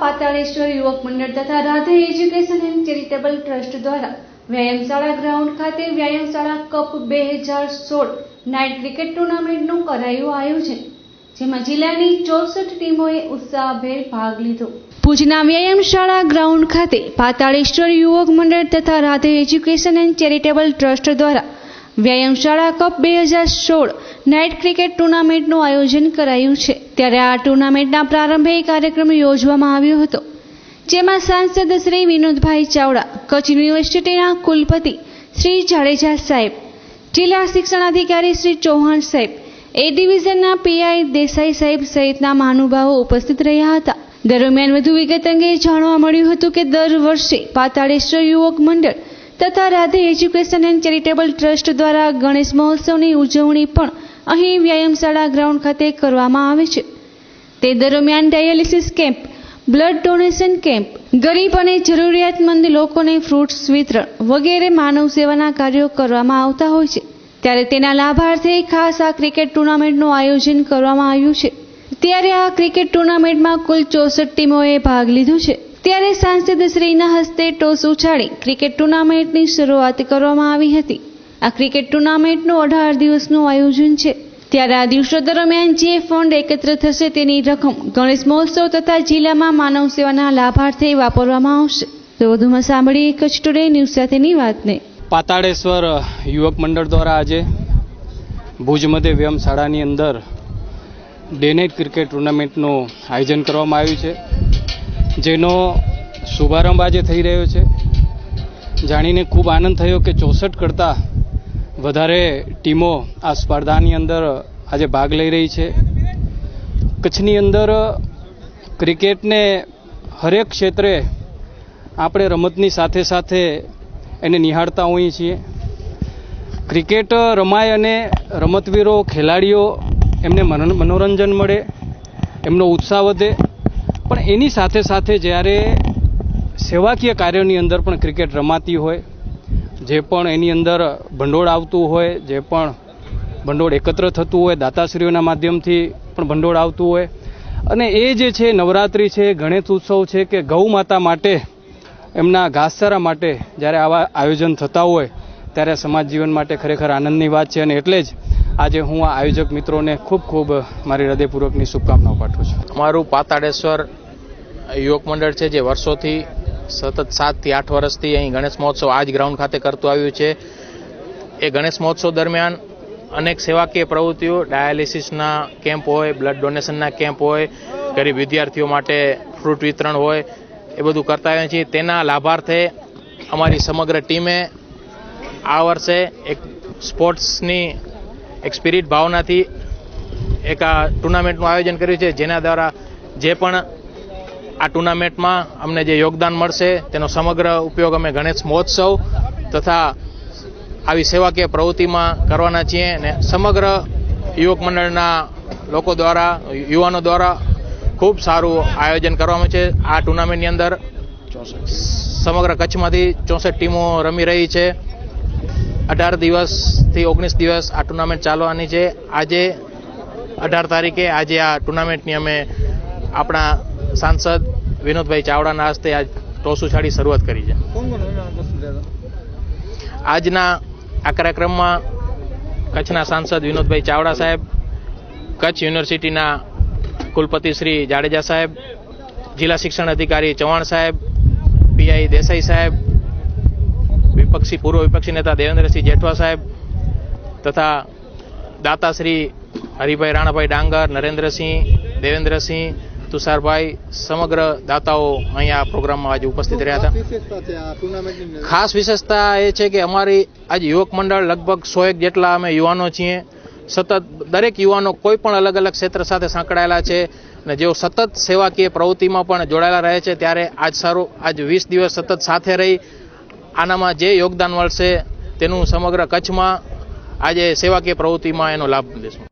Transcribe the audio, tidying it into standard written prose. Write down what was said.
પાતાળેશ્વર યુવક મંડળ તથા Radhe education and charitable trust દ્વારા વ્યાયામશાળા ગ્રાઉન્ડ ખાતે વ્યાયામશાળા કપ 2016 નાઇટ ક્રિકેટ ટુર્નામેન્ટનું કરાયું આયોજન, જેમાં જિલ્લાની 64 ટીમોએ ઉત્સાહભેર ભાગ લીધો. ભુજના વ્યાયામશાળા ગ્રાઉન્ડ ખાતે પાતાળેશ્વર યુવક મંડળ તથા Radhe education and charitable trust દ્વારા વ્યાયામશાળા કપ 2016 નાઇટ ક્રિકેટ ટુર્નામેન્ટનું આયોજન કરાયું છે. ત્યારે આ ટુર્નામેન્ટના પ્રારંભે કાર્યક્રમ યોજવામાં આવ્યો હતો, જેમાં સાંસદ શ્રી વિનોદભાઈ ચાવડા, કચ્છ યુનિવર્સિટીના કુલપતિ શ્રી જાડેજા સાહેબ, જિલ્લા શિક્ષણાધિકારી શ્રી ચૌહાણ સાહેબ, એ ડિવિઝનના પીઆઈ દેસાઈ સાહેબ સહિતના મહાનુભાવો ઉપસ્થિત રહ્યા હતા. દરમિયાન વધુ વિગત અંગે જાણવા મળ્યું હતું કે દર વર્ષે પાતાળેશ્વર યુવક મંડળ તથા Radhe education and charitable trust દ્વારા ગણેશ મહોત્સવની ઉજવણી પણ અહીં વ્યાયામશાળા ગ્રાઉન્ડ ખાતે કરવામાં આવે છે. તે દરમિયાન dialysis camp, blood donation camp, ગરીબ અને જરૂરિયાતમંદ લોકોને ફ્રૂટ્સ વિતરણ વગેરે માનવ સેવાના કાર્યો કરવામાં આવતા હોય છે. ત્યારે તેના લાભાર્થે ખાસ આ ક્રિકેટ ટુર્નામેન્ટનું આયોજન કરવામાં આવ્યું છે. ત્યારે આ ક્રિકેટ ટુર્નામેન્ટમાં કુલ 64 ટીમોએ ભાગ લીધો છે. ત્યારે સાંસદ શ્રીના હસ્તે ટોસ ઉછાળી ક્રિકેટ ટુર્નામેન્ટની શરૂઆત કરવામાં આવી હતી. આ ક્રિકેટ ટુર્નામેન્ટનું 18 દિવસનું આયોજન છે. ત્યારે આ દિવસો દરમિયાન જે ફંડ એકત્ર થશે તેની રકમ ગણેશ મહોત્સવ તથા જિલ્લામાં માનવ સેવાના લાભાર્થે વાપરવામાં આવશે. તો વધુમાં સાંભળીએ કચ્છ ટુડે ન્યૂઝ સાથેની વાતને. પાતાળેશ્વર યુવક મંડળ દ્વારા આજે ભુજ મધ્ય વ્યાયામશાળાની અંદર ડે નાઇટ ક્રિકેટ ટુર્નામેન્ટનું આયોજન કરવામાં આવ્યું છે, જેનો શુભારંભ આજે થઈ રહ્યો છે. જાણીને ખૂબ આનંદ થયો કે 64 કરતાં વધારે ટીમો આ સ્પર્ધાની અંદર આજે ભાગ લઈ રહી છે. કચ્છની અંદર ક્રિકેટને હરેક ક્ષેત્રે આપણે રમતની સાથે સાથે એને નિહાળતા હોઈએ છીએ. ક્રિકેટ રમાય અને રમતવીરો, ખેલાડીઓ એમને મનોરંજન મળે, એમનો ઉત્સાહ વધે, પણ એની સાથે સાથે જ્યારે સેવાકીય કાર્યોની અંદર પણ ક્રિકેટ રમાતી હોય, જે પણ એની અંદર ભંડોળ આવતું હોય, જે પણ ભંડોળ એકત્ર થતું હોય, દાતાશ્રીઓના માધ્યમથી પણ ભંડોળ આવતું હોય, અને એ જે છે નવરાત્રિ છે, ગણેશ ઉત્સવ છે કે ગૌ માતા માટે, એમના ઘાસચારા માટે જ્યારે આવા આયોજન થતા હોય ત્યારે સમાજ જીવન માટે ખરેખર આનંદની વાત છે. અને એટલે જ આજે હું આ આયોજક મિત્રોને ખૂબ ખૂબ મારી હૃદયપૂર્વકની શુભકામનાઓ પાઠવું છું. અમારું પાતાળેશ્વર યુવક મંડળ છે, જે વર્ષોથી સતત 7 થી 8 વર્ષથી અહીં ગણેશ મહોત્સવ આ જ ગ્રાઉન્ડ ખાતે કરતું આવ્યું છે. એ ગણેશ મહોત્સવ દરમિયાન અનેક સેવાકીય પ્રવૃત્તિઓ, ડાયાલિસિસના કેમ્પ હોય, બ્લડ ડોનેશનના કેમ્પ હોય, ગરીબ વિદ્યાર્થીઓ માટે ફ્રૂટ વિતરણ હોય, એ બધું કરતા આવ્યા છીએ. તેના લાભાર્થે અમારી સમગ્ર ટીમે આ વર્ષે એક સ્પોર્ટ્સની એક સ્પિરિટ ભાવનાથી એક આ ટુર્નામેન્ટનું આયોજન કર્યું છે, જેના દ્વારા જે પણ આ ટુર્નામેન્ટમાં અમને જે યોગદાન મળશે તેનો સમગ્ર ઉપયોગ અમે ગણેશ મહોત્સવ તથા આવી સેવાકીય પ્રવૃત્તિમાં કરવાના છીએ. અને સમગ્ર યુવક મંડળના લોકો દ્વારા, યુવાનો દ્વારા ખૂબ સારું આયોજન કરવામાં છે. આ ટુર્નામેન્ટની અંદર સમગ્ર કચ્છમાંથી 64 ટીમો રમી રહી છે. 18 દિવસથી 19 દિવસ આ ટુર્નામેન્ટ ચાલવાની છે. આજે 18 તારીખે આજે આ ટુર્નામેન્ટની અમે આપણા સાંસદ વિનોદભાઈ ચાવડાના હસ્તે આજ ટોસ ઉછાળી શરૂઆત કરી છે. આજના આ કાર્યક્રમમાં કચ્છના સાંસદ વિનોદભાઈ ચાવડા સાહેબ, કચ્છ યુનિવર્સિટીના કુલપતિ શ્રી જાડેજા સાહેબ, જિલ્લા શિક્ષણ અધિકારી ચૌહાણ સાહેબ, પીઆઈ દેસાઈ સાહેબ, પૂર્વ વિપક્ષી નેતા દેવેન્દ્રસિંહ જેઠવા સાહેબ તથા દાતાશ્રી હરિભાઈ રાણાભાઈ ડાંગર, નરેન્દ્રસિંહ, દેવેન્દ્રસિંહ, તુષારભાઈ, સમગ્ર દાતાઓ અહીંયા પ્રોગ્રામમાં આજે ઉપસ્થિત રહ્યા હતા. ખાસ વિશેષતા એ છે કે અમારી આજે યુવક મંડળ લગભગ 100 જેટલા અમે યુવાનો છીએ. સતત દરેક યુવાનો કોઈ પણ અલગ અલગ ક્ષેત્ર સાથે સંકળાયેલા છે અને જેઓ સતત સેવાકીય પ્રવૃત્તિમાં પણ જોડાયેલા રહે છે. ત્યારે આજ 20 દિવસ સતત સાથે રહી આનામાં જે યોગદાન મળશે તેનું સમગ્ર કચ્છમાં આજે સેવાકીય પ્રવૃત્તિમાં એનો લાભ મળશે.